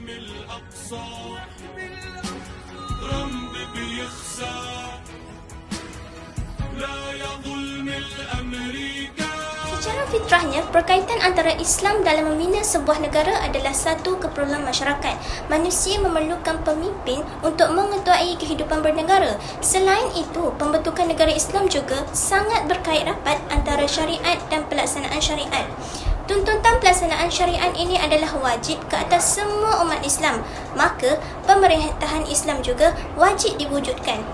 واحمي الأقصى ترامب بيخسى لا يا ظلم الأمريكا. Secara fitrahnya, perkaitan antara Islam dalam membina sebuah negara adalah satu keperluan masyarakat. Manusia memerlukan pemimpin untuk mengetuai kehidupan bernegara. Selain itu, pembentukan negara Islam juga sangat berkait rapat antara syariat dan pelaksanaan syariat. Tuntutan pelaksanaan syariat ini adalah wajib ke atas semua umat Islam. Maka, pemerintahan Islam juga wajib diwujudkan.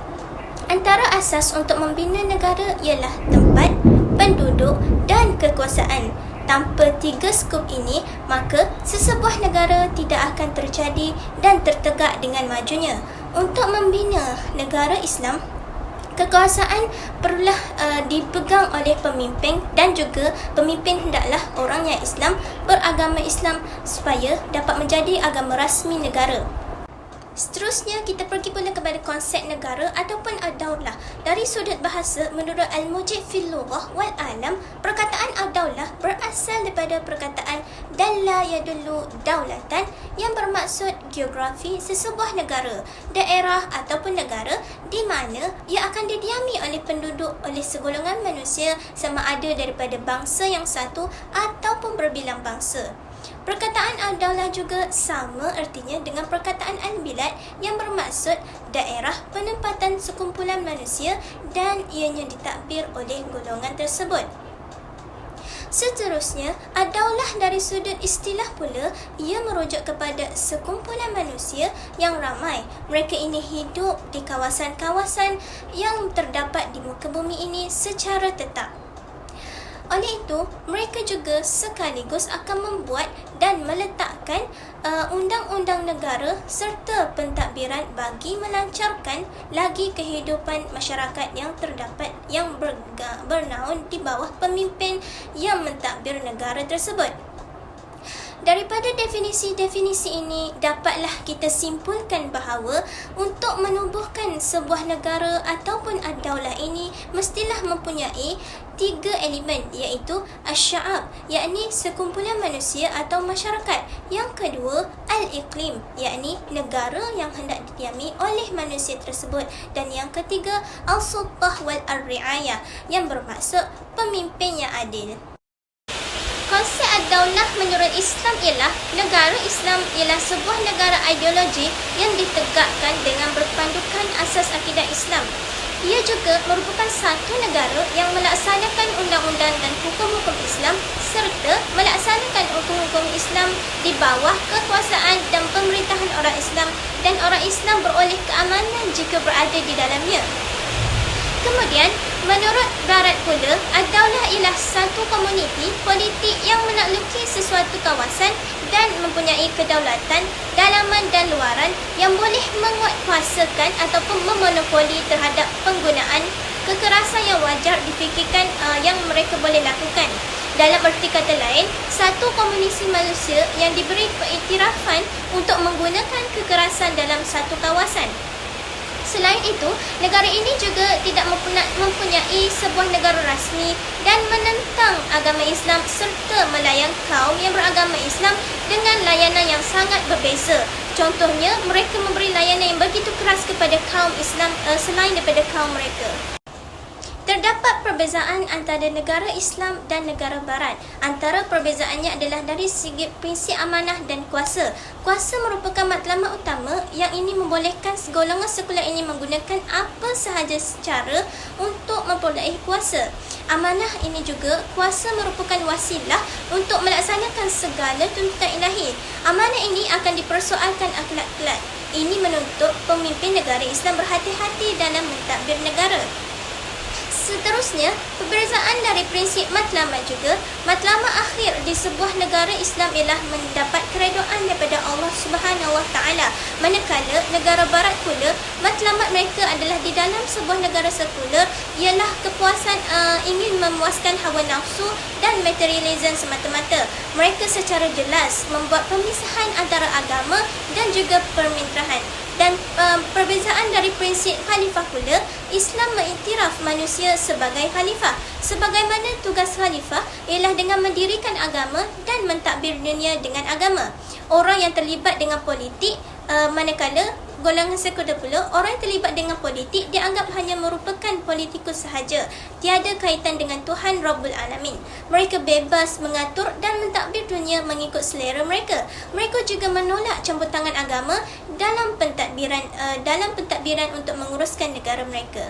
Antara asas untuk membina negara ialah tempat, penduduk dan kekuasaan. Tanpa tiga skop ini, maka sesebuah negara tidak akan terjadi dan tertegak dengan majunya. Untuk membina negara Islam, kekuasaan perlulah dipegang oleh pemimpin dan juga pemimpin hendaklah orang yang Islam, beragama Islam supaya dapat menjadi agama rasmi negara. Seterusnya, kita pergi pula kepada konsep negara ataupun ad-daulah. Dari sudut bahasa, menurut Al-Mujib fil Lughah wal Alam, perkataan ad-daulah berasal daripada perkataan dalla yadullu daulatan yang bermaksud geografi sesebuah negara, daerah ataupun negara di mana ia akan didiami oleh penduduk oleh segolongan manusia sama ada daripada bangsa yang satu ataupun berbilang bangsa. Perkataan al-daulah juga sama artinya dengan perkataan al-bilad yang bermaksud daerah penempatan sekumpulan manusia dan ianya ditadbir oleh golongan tersebut. Seterusnya, ad-daulah dari sudut istilah pula, ia merujuk kepada sekumpulan manusia yang ramai. Mereka ini hidup di kawasan-kawasan yang terdapat di muka bumi ini secara tetap. Oleh itu, mereka juga sekaligus akan membuat dan meletakkan undang-undang negara serta pentadbiran bagi melancarkan lagi kehidupan masyarakat yang terdapat yang bernaung di bawah pemimpin yang mentadbir negara tersebut. Daripada definisi-definisi ini, dapatlah kita simpulkan bahawa untuk menubuhkan sebuah negara ataupun ad-daulah ini mestilah mempunyai tiga elemen, iaitu asy-sya'ab, yakni sekumpulan manusia atau masyarakat. Yang kedua, al-iqlim, yakni negara yang hendak didiami oleh manusia tersebut. Dan yang ketiga, al-sultah wal ar-ri'ayah, yang bermaksud pemimpin yang adil. Konsep ad-daulah menurut Islam ialah negara Islam ialah sebuah negara ideologi yang ditegakkan dengan berpandukan asas akidah Islam. Ia juga merupakan satu negara yang melaksanakan undang-undang dan hukum-hukum Islam serta melaksanakan hukum-hukum Islam di bawah kekuasaan dan pemerintahan orang Islam, dan orang Islam beroleh keamanan jika berada di dalamnya. Kemudian, menurut Barat pula, ad-daulah ialah satu komuniti politik yang menakluki sesuatu kawasan dan mempunyai kedaulatan dalaman dan luaran yang boleh menguatkuasakan ataupun memonopoli terhadap penggunaan kekerasan yang wajar difikirkan yang mereka boleh lakukan. Dalam erti kata lain, satu komuniti manusia yang diberi pengiktirafan untuk menggunakan kekerasan dalam satu kawasan. Selain itu, negara ini juga tidak mempunyai sebuah negara rasmi dan menentang agama Islam serta melayan kaum yang beragama Islam dengan layanan yang sangat berbeza. Contohnya, mereka memberi layanan yang begitu keras kepada kaum Islam selain daripada kaum mereka. Terdapat perbezaan antara negara Islam dan negara Barat. Antara perbezaannya adalah dari segi prinsip amanah dan kuasa. Kuasa merupakan matlamat utama yang ini membolehkan golongan sekular ini menggunakan apa sahaja secara untuk memperoleh kuasa. Amanah ini juga, kuasa merupakan wasilah untuk melaksanakan segala tuntutan ilahi. Amanah ini akan dipersoalkan akhlak. Ini menuntut pemimpin negara Islam berhati-hati dalam mentadbir negara. Seterusnya, perbezaan dari prinsip matlamat juga, matlamat akhir di sebuah negara Islam ialah mendapat keredaan daripada Allah Subhanahu Wa Taala. Manakala negara Barat pula, matlamat mereka adalah di dalam sebuah negara sekular ialah kepuasan ingin memuaskan hawa nafsu dan materialisme semata-mata. Mereka secara jelas membuat pemisahan antara agama dan juga pemerintahan. Dan perbezaan dari prinsip khalifah pula, Islam mengiktiraf manusia sebagai khalifah. Sebagaimana tugas khalifah ialah dengan mendirikan agama dan mentadbir dunia dengan agama. Orang yang terlibat dengan politik, manakala golongan sekular pula, orang yang terlibat dengan politik dianggap hanya merupakan politikus sahaja, tiada kaitan dengan Tuhan Rabbul Alamin. Mereka bebas mengatur dan mentadbir dunia mengikut selera mereka. Mereka juga menolak campur tangan agama dalam pentadbiran untuk menguruskan negara mereka.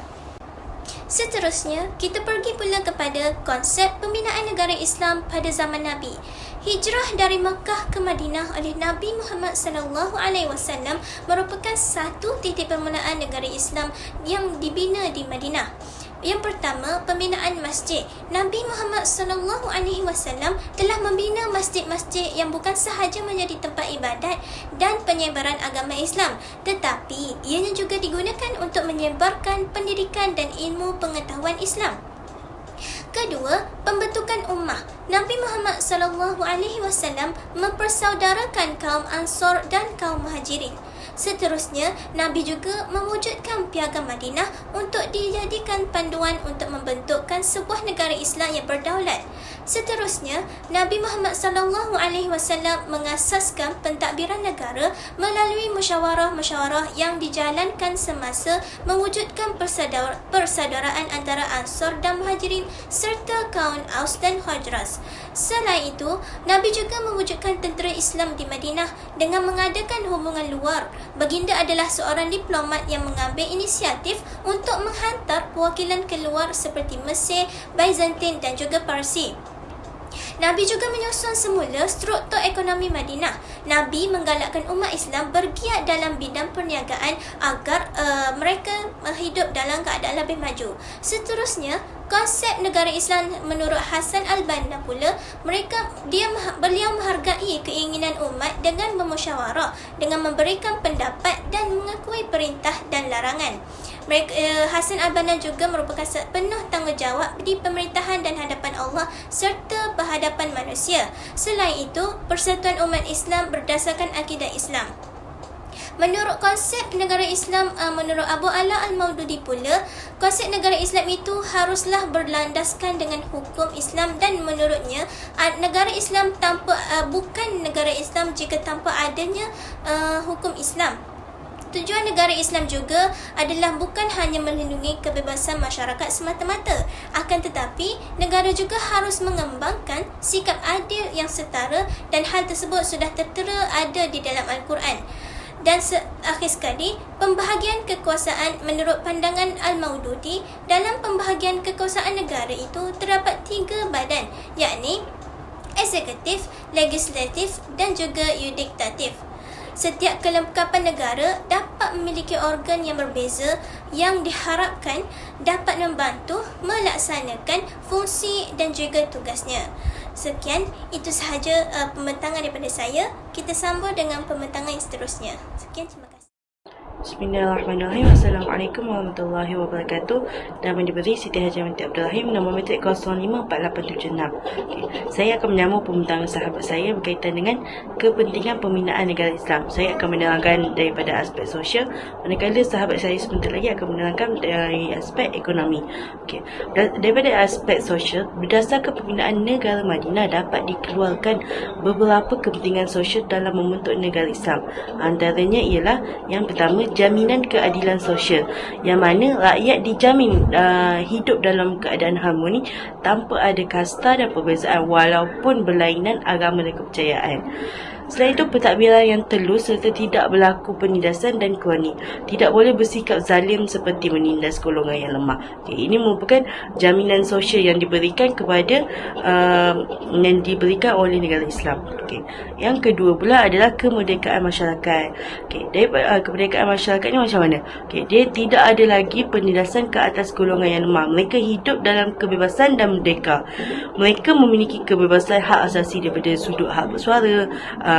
Seterusnya, kita pergi pula kepada konsep pembinaan negara Islam pada zaman Nabi. Hijrah dari Makkah ke Madinah oleh Nabi Muhammad SAW merupakan satu titik permulaan negara Islam yang dibina di Madinah. Yang pertama, pembinaan masjid. Nabi Muhammad SAW telah membina masjid-masjid yang bukan sahaja menjadi tempat ibadat dan penyebaran agama Islam, tetapi ianya juga digunakan untuk menyebarkan pendidikan dan ilmu pengetahuan Islam. Kedua, pembentukan ummah. Nabi Muhammad SAW mempersaudarakan kaum Ansar dan kaum Muhajirin. Seterusnya, Nabi juga mewujudkan Piagam Madinah untuk dijadikan panduan untuk membentukkan sebuah negara Islam yang berdaulat. Seterusnya, Nabi Muhammad SAW mengasaskan pentadbiran negara melalui musyawarah-musyawarah yang dijalankan semasa mewujudkan persaudaraan antara Ansar dan Muhajirin serta kaum Aus dan Khazraj. Selain itu, Nabi juga mewujudkan tentera Islam di Madinah dengan mengadakan hubungan luar. Baginda adalah seorang diplomat yang mengambil inisiatif untuk menghantar perwakilan keluar seperti Mesir, Byzantin dan juga Parsi. Nabi juga menyusun semula struktur ekonomi Madinah. Nabi menggalakkan umat Islam bergiat dalam bidang perniagaan agar mereka hidup dalam keadaan lebih maju. Seterusnya, konsep negara Islam menurut Hasan al-Banna pula, beliau menghargai keinginan umat dengan bermusyawarah, dengan memberikan pendapat dan mengakui perintah dan larangan. Hasan al-Banna juga merupakan penuh tanggungjawab di pemerintahan dan hadapan Allah serta berhadapan manusia. Selain itu, persatuan umat Islam berdasarkan akidah Islam. Menurut konsep negara Islam, menurut Abu Ala al-Maududi pula, konsep negara Islam itu haruslah berlandaskan dengan hukum Islam dan menurutnya, negara Islam bukan negara Islam jika tanpa adanya hukum Islam. Tujuan negara Islam juga adalah bukan hanya melindungi kebebasan masyarakat semata-mata, akan tetapi negara juga harus mengembangkan sikap adil yang setara dan hal tersebut sudah tertera ada di dalam Al-Quran. Dan akhir sekali, pembahagian kekuasaan menurut pandangan Al-Maududi, dalam pembahagian kekuasaan negara itu terdapat 3 badan, yakni eksekutif, legislatif dan juga yudikatif. Setiap kelengkapan negara dapat memiliki organ yang berbeza yang diharapkan dapat membantu melaksanakan fungsi dan juga tugasnya. Sekian, itu sahaja pembentangan daripada saya. Kita sambung dengan pembentangan yang seterusnya. Sekian, terima kasih. Bismillahirrahmanirrahim. Assalamualaikum warahmatullahi wabarakatuh. Nama diberi Siti Hajar Binti Abdul Rahim. Nombor metrik 054876. Saya akan menyambung pembentangan sahabat saya berkaitan dengan kepentingan pembinaan negara Islam. Saya akan menerangkan daripada aspek sosial, manakala sahabat saya sebentar lagi akan menerangkan dari aspek ekonomi. Daripada aspek sosial, berdasarkan pembinaan negara Madinah dapat dikeluarkan beberapa kepentingan sosial dalam membentuk negara Islam. Antaranya ialah yang pertama, jaminan keadilan sosial, yang mana rakyat dijamin hidup dalam keadaan harmoni tanpa ada kasta dan perbezaan walaupun berlainan agama dan kepercayaan. Selain itu, pentadbiran yang telus serta tidak berlaku penindasan dan kurani. Tidak boleh bersikap zalim seperti menindas golongan yang lemah. Ini merupakan jaminan sosial yang diberikan oleh negara Islam. Yang kedua pula adalah kemerdekaan masyarakat. Daripada kemerdekaan masyarakat ni macam mana? Dia tidak ada lagi penindasan ke atas golongan yang lemah. Mereka hidup dalam kebebasan dan merdeka. Mereka memiliki kebebasan hak asasi daripada sudut hak bersuara,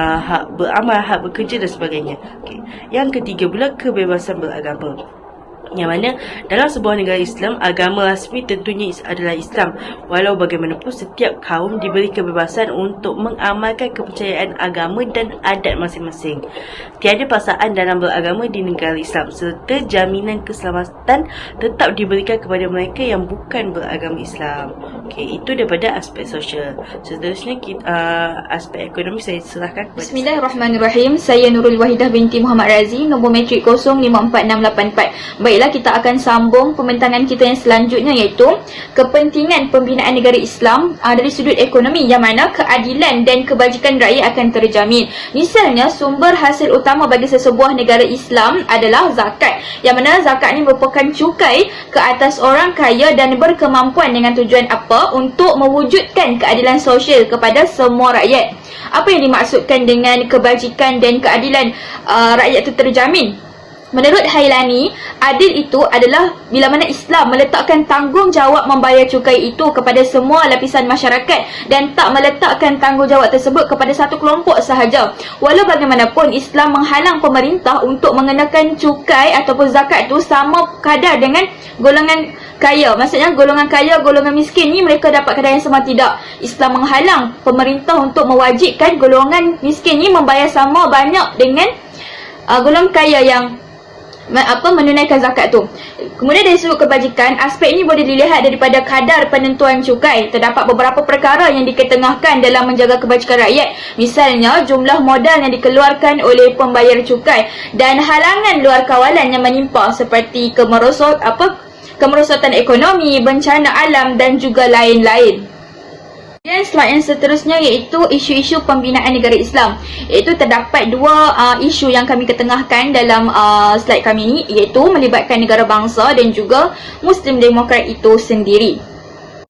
hak beramal, hak bekerja dan sebagainya. Yang ketiga pula, kebebasan beragama. Yang mana dalam sebuah negara Islam, agama rasmi tentunya adalah Islam. Walau bagaimanapun, setiap kaum diberi kebebasan untuk mengamalkan kepercayaan agama dan adat masing-masing. Tiada paksaan dalam beragama di negara Islam, serta jaminan keselamatan tetap diberikan kepada mereka yang bukan beragama Islam. Okey, itu daripada aspek sosial. Seterusnya aspek ekonomi saya serahkan kepada Bismillahirrahmanirrahim. Saya Nurul Wahidah binti Muhammad Razi, nombor matrik 054684. Baiklah, kita akan sambung pembentangan kita yang selanjutnya, iaitu kepentingan pembinaan negara Islam dari sudut ekonomi, yang mana keadilan dan kebajikan rakyat akan terjamin. Misalnya, sumber hasil utama bagi sesebuah negara Islam adalah zakat, yang mana zakat ini merupakan cukai ke atas orang kaya dan berkemampuan dengan tujuan apa? Untuk mewujudkan keadilan sosial kepada semua rakyat. Apa yang dimaksudkan dengan kebajikan dan keadilan rakyat itu terjamin? Menurut Hailani, adil itu adalah bila mana Islam meletakkan tanggungjawab membayar cukai itu kepada semua lapisan masyarakat dan tak meletakkan tanggungjawab tersebut kepada satu kelompok sahaja. Walau bagaimanapun, Islam menghalang pemerintah untuk mengenakan cukai ataupun zakat itu sama kadar dengan golongan kaya. Maksudnya golongan kaya, golongan miskin ni mereka dapat kadar yang sama, tidak. Islam menghalang pemerintah untuk mewajibkan golongan miskin ni membayar sama banyak dengan golongan kaya yang menunaikan zakat tu. Kemudian dari sudut kebajikan, aspek ini boleh dilihat daripada kadar penentuan cukai. Terdapat beberapa perkara yang diketengahkan dalam menjaga kebajikan rakyat. Misalnya, jumlah modal yang dikeluarkan oleh pembayar cukai dan halangan luar kawalan yang menimpa seperti kemerosotan ekonomi, bencana alam dan juga lain-lain. Dan slide yang seterusnya iaitu isu-isu pembinaan negara Islam. Iaitu terdapat dua isu yang kami ketengahkan dalam slide kami ini, iaitu melibatkan negara bangsa dan juga Muslim Demokrat itu sendiri.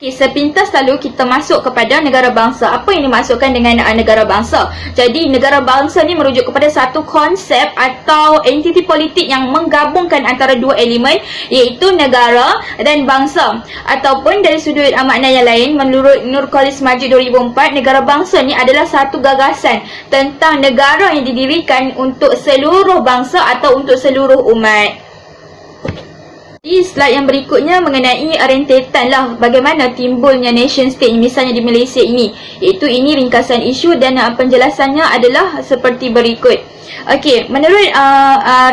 Okay, sepintas lalu kita masuk kepada negara bangsa. Apa yang dimaksudkan dengan negara bangsa? Jadi negara bangsa ni merujuk kepada satu konsep atau entiti politik yang menggabungkan antara dua elemen, iaitu negara dan bangsa. Ataupun dari sudut makna yang lain, menurut Nurkolis Majid 2004, negara bangsa ni adalah satu gagasan tentang negara yang didirikan untuk seluruh bangsa atau untuk seluruh umat. Di slide yang berikutnya mengenai rentetan lah bagaimana timbulnya nation state misalnya di Malaysia ini. Iaitu ini ringkasan isu dan penjelasannya adalah seperti berikut. Okey, menurut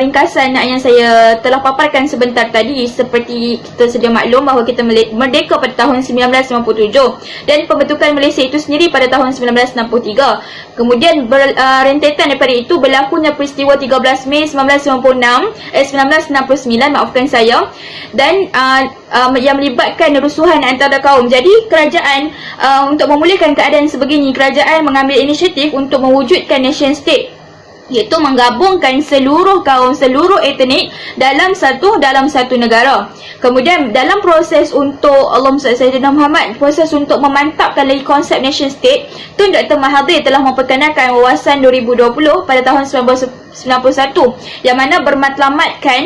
ringkasan yang saya telah paparkan sebentar tadi, seperti kita sedia maklum bahawa kita merdeka pada tahun 1957 dan pembentukan Malaysia itu sendiri pada tahun 1963. Kemudian rentetan daripada itu berlakunya peristiwa 13 Mei 1969, maafkan saya, dan yang melibatkan rusuhan antara kaum. Jadi kerajaan untuk memulihkan keadaan sebegini, kerajaan mengambil inisiatif untuk mewujudkan nation state, iaitu menggabungkan seluruh kaum, seluruh etnik dalam satu negara. Kemudian dalam proses untuk Allahumma Sayyidina Muhammad, proses untuk memantapkan lagi konsep nation state, Tun Dr. Mahathir telah memperkenalkan wawasan 2020 pada tahun 1991, yang mana bermatlamatkan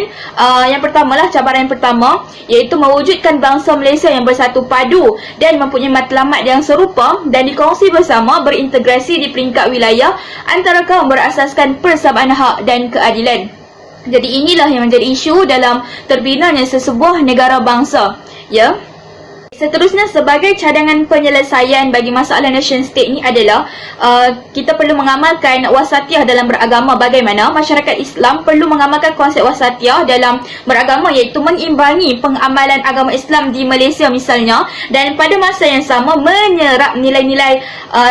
yang pertamalah, cabaran yang pertama, iaitu mewujudkan bangsa Malaysia yang bersatu padu dan mempunyai matlamat yang serupa dan dikongsi bersama, berintegrasi di peringkat wilayah antara kaum berasaskan persamaan hak dan keadilan. Jadi inilah yang menjadi isu dalam terbinanya sesebuah negara bangsa, ya. Seterusnya, sebagai cadangan penyelesaian bagi masalah nation state ni adalah kita perlu mengamalkan wasatiyah dalam beragama. Bagaimana masyarakat Islam perlu mengamalkan konsep wasatiyah dalam beragama, iaitu mengimbangi pengamalan agama Islam di Malaysia misalnya, dan pada masa yang sama menyerap nilai-nilai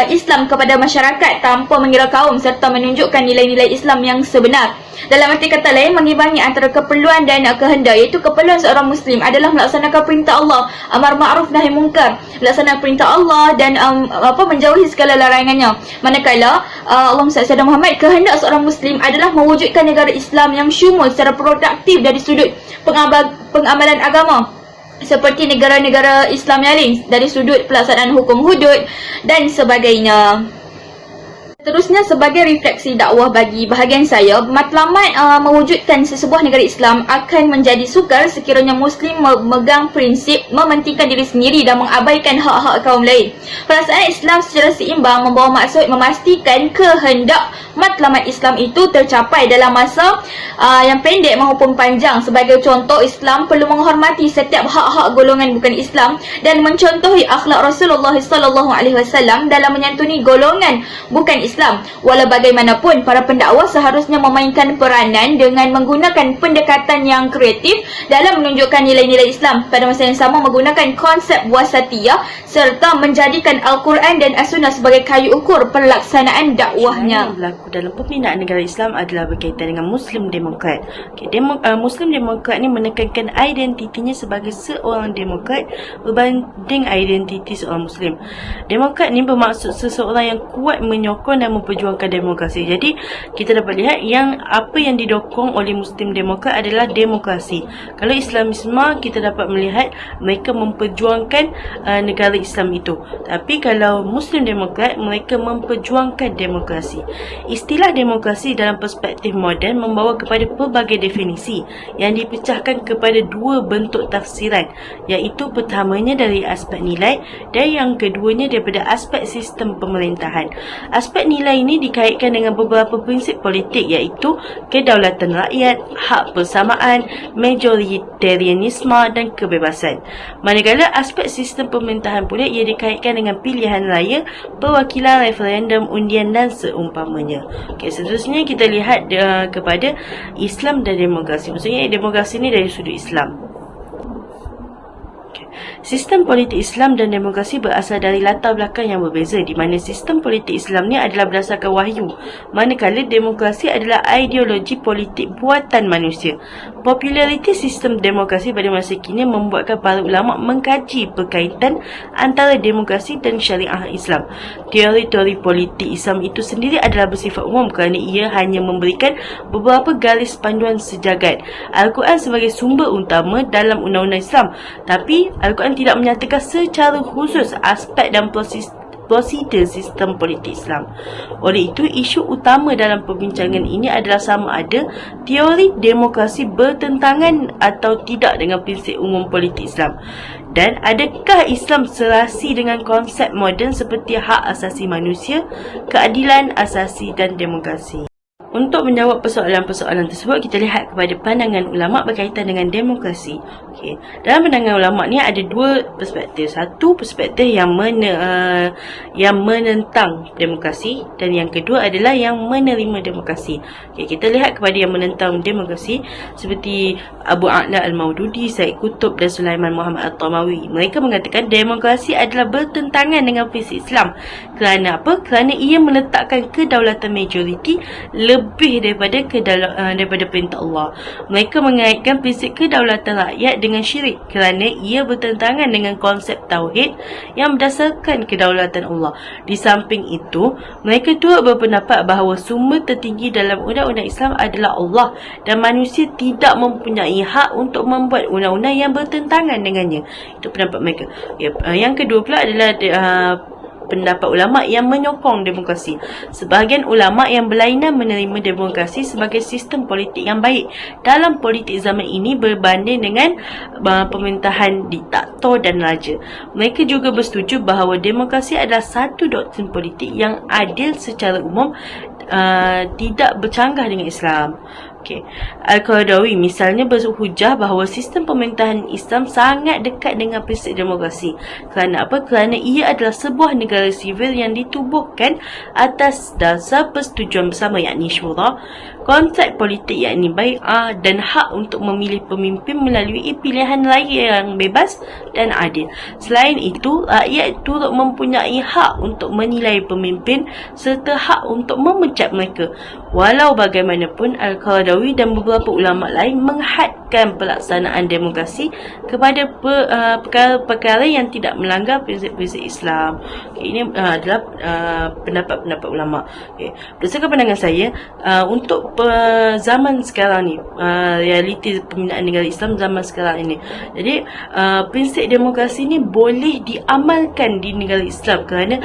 Islam kepada masyarakat tanpa mengira kaum serta menunjukkan nilai-nilai Islam yang sebenar. Dalam arti kata lain, mengimbangi antara keperluan dan kehendak, iaitu keperluan seorang Muslim adalah melaksanakan perintah Allah, amar ma'ruf nahi munkar, melaksanakan perintah Allah dan menjauhi segala larangannya. Manakala Allahumma salli Muhammad, kehendak seorang Muslim adalah mewujudkan negara Islam yang syumul secara produktif dari sudut pengamalan agama, seperti negara-negara Islam yang lain dari sudut pelaksanaan hukum hudud dan sebagainya. Terusnya, sebagai refleksi dakwah bagi bahagian saya, matlamat mewujudkan sesebuah negara Islam akan menjadi sukar sekiranya Muslim memegang prinsip mementingkan diri sendiri dan mengabaikan hak-hak kaum lain. Perasaan Islam secara seimbang membawa maksud memastikan kehendak matlamat Islam itu tercapai dalam masa yang pendek maupun panjang. Sebagai contoh, Islam perlu menghormati setiap hak-hak golongan bukan Islam dan mencontohi akhlak Rasulullah SAW dalam menyantuni golongan bukan Islam. Walau bagaimanapun, para pendakwah seharusnya memainkan peranan dengan menggunakan pendekatan yang kreatif dalam menunjukkan nilai-nilai Islam, pada masa yang sama menggunakan konsep wasatiyah serta menjadikan Al-Quran dan As-Sunnah sebagai kayu ukur pelaksanaan dakwahnya. Berlaku dalam pembinaan negara Islam adalah berkaitan dengan Muslim Demokrat. Muslim Demokrat ni menekankan identitinya sebagai seorang demokrat berbanding identiti seorang Muslim. Demokrat ni bermaksud seseorang yang kuat menyokong dan memperjuangkan demokrasi. Jadi kita dapat lihat yang apa yang didokong oleh Muslim Demokrat adalah demokrasi. Kalau Islamisme, kita dapat melihat mereka memperjuangkan negara Islam itu. Tapi kalau Muslim Demokrat, mereka memperjuangkan demokrasi. Istilah demokrasi dalam perspektif moden membawa kepada pelbagai definisi yang dipecahkan kepada dua bentuk tafsiran, iaitu pertamanya dari aspek nilai dan yang keduanya daripada aspek sistem pemerintahan. Aspek nilai ini dikaitkan dengan beberapa prinsip politik, iaitu kedaulatan rakyat, hak persamaan, majoritarianisme dan kebebasan. Manakala aspek sistem pemerintahan pula ia dikaitkan dengan pilihan raya, perwakilan, referendum, undian dan seumpamanya. Seterusnya kita lihat kepada Islam dan demokrasi. Maksudnya demokrasi ni dari sudut Islam. Sistem politik Islam dan demokrasi berasal dari latar belakang yang berbeza, di mana sistem politik Islam ni adalah berdasarkan wahyu, manakala demokrasi adalah ideologi politik buatan manusia. Populariti sistem demokrasi pada masa kini membuatkan para ulama mengkaji berkaitan antara demokrasi dan syariah Islam. Teori-teori politik Islam itu sendiri adalah bersifat umum kerana ia hanya memberikan beberapa garis panduan sejagat. Al-Quran sebagai sumber utama dalam undang-undang Islam, tapi Al-Quran tidak menyatakan secara khusus aspek dan prosedur sistem politik Islam. Oleh itu, isu utama dalam perbincangan ini adalah sama ada teori demokrasi bertentangan atau tidak dengan prinsip umum politik Islam, dan adakah Islam serasi dengan konsep moden seperti hak asasi manusia, keadilan asasi dan demokrasi. Untuk menjawab persoalan-persoalan tersebut, kita lihat kepada pandangan ulama berkaitan dengan demokrasi. Okey, dalam pandangan ulama ni ada dua perspektif. Satu perspektif yang menentang demokrasi, dan yang kedua adalah yang menerima demokrasi. Okey, kita lihat kepada yang menentang demokrasi seperti Abu A'la Al-Maududi, Said Qutb dan Sulaiman Muhammad At-Tamawi. Mereka mengatakan demokrasi adalah bertentangan dengan prinsip Islam. Kerana apa? Kerana ia meletakkan kedaulatan majoriti lebih daripada perintah Allah. Mereka mengaitkan prinsip kedaulatan rakyat dengan syirik kerana ia bertentangan dengan konsep tauhid yang berdasarkan kedaulatan Allah. Di samping itu, mereka turut berpendapat bahawa sumber tertinggi dalam undang-undang Islam adalah Allah dan manusia tidak mempunyai hak untuk membuat undang-undang yang bertentangan dengannya. Itu pendapat mereka. Yang kedua pula adalah pendapat ulama yang menyokong demokrasi. Sebahagian ulama yang berlainan menerima demokrasi sebagai sistem politik yang baik dalam politik zaman ini berbanding dengan pemerintahan diktator dan raja. Mereka juga bersetuju bahawa demokrasi adalah satu doktrin politik yang adil secara umum, tidak bercanggah dengan Islam. Okay. Al-Qaradawi misalnya berhujah bahawa sistem pemerintahan Islam sangat dekat dengan prinsip demokrasi. Kerana apa? Kerana ia adalah sebuah negara sivil yang ditubuhkan atas dasar persetujuan bersama, yakni syura, konsep politik yakni bai'ah dan hak untuk memilih pemimpin melalui pilihan raya yang bebas dan adil. Selain itu, rakyat turut mempunyai hak untuk menilai pemimpin serta hak untuk memecat mereka. Walau bagaimanapun, Al-Qaradawi dan beberapa ulama lain menghad mengasaskan pelaksanaan demokrasi kepada perkara-perkara yang tidak melanggar prinsip-prinsip Islam. Ini adalah pendapat-pendapat ulama. Berdasarkan pandangan saya, untuk zaman sekarang ni, realiti pembinaan negara Islam zaman sekarang ini, jadi prinsip demokrasi ni boleh diamalkan di negara Islam kerana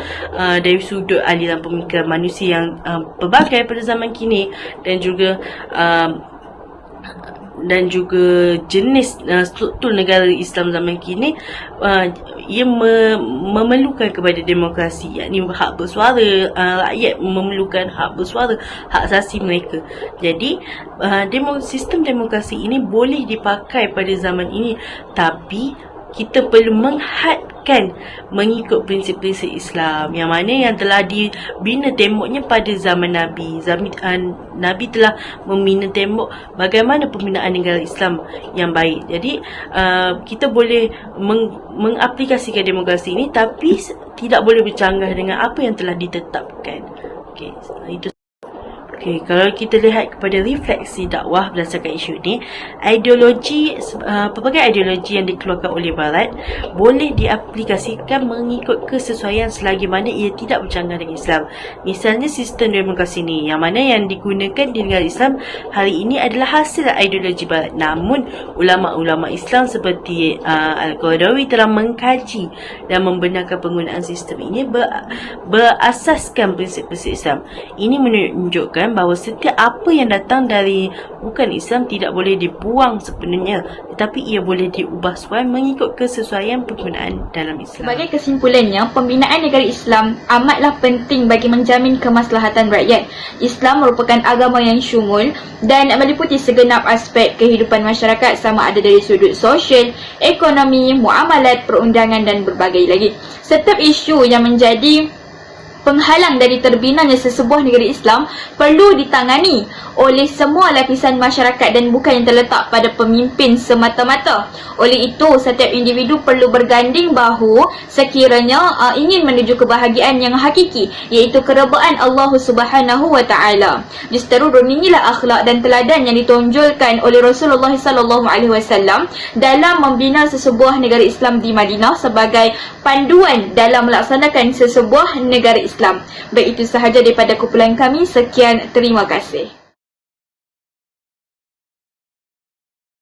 dari sudut aliran pemikiran manusia yang pelbagai pada zaman kini, dan juga jenis struktur negara Islam zaman kini, ia memerlukan kepada demokrasi, yakni hak bersuara. Rakyat memerlukan hak bersuara, hak asasi mereka. Jadi sistem demokrasi ini boleh dipakai pada zaman ini, tapi kita perlu menghadkan mengikut prinsip-prinsip Islam yang mana yang telah dibina temboknya pada zaman Nabi. Nabi telah membina tembok bagaimana pembinaan negara Islam yang baik. Jadi kita boleh mengaplikasikan demokrasi ini, tapi tidak boleh bercanggah dengan apa yang telah ditetapkan. Itu. Kalau kita lihat kepada refleksi dakwah berdasarkan isu ini, pelbagai ideologi yang dikeluarkan oleh Barat boleh diaplikasikan mengikut kesesuaian selagi mana ia tidak bercanggah dengan Islam. Misalnya sistem demokrasi ini, yang mana yang digunakan di negara Islam hari ini adalah hasil ideologi Barat. Namun ulama-ulama Islam seperti Al-Qaradawi telah mengkaji dan membenarkan penggunaan sistem ini berasaskan prinsip-prinsip Islam. Ini menunjukkan bahawa setiap apa yang datang dari bukan Islam tidak boleh dibuang sepenuhnya, tetapi ia boleh diubah supaya mengikut kesesuaian penggunaan dalam Islam. Sebagai kesimpulannya, pembinaan negara Islam amatlah penting bagi menjamin kemaslahatan rakyat. Islam merupakan agama yang syumul dan meliputi segenap aspek kehidupan masyarakat, sama ada dari sudut sosial, ekonomi, muamalat, perundangan dan berbagai lagi. Setiap isu yang menjadi penghalang dari terbinanya sesebuah negara Islam perlu ditangani oleh semua lapisan masyarakat dan bukan yang terletak pada pemimpin semata-mata. Oleh itu, setiap individu perlu berganding bahu sekiranya ingin menuju kebahagiaan yang hakiki, iaitu keredaan Allah Subhanahu wa taala. Justeru inilah akhlak dan teladan yang ditonjolkan oleh Rasulullah sallallahu alaihi wasallam dalam membina sesebuah negara Islam di Madinah sebagai panduan dalam melaksanakan sesebuah negara Islam. Baik, itu sahaja daripada kumpulan kami. Sekian, terima kasih.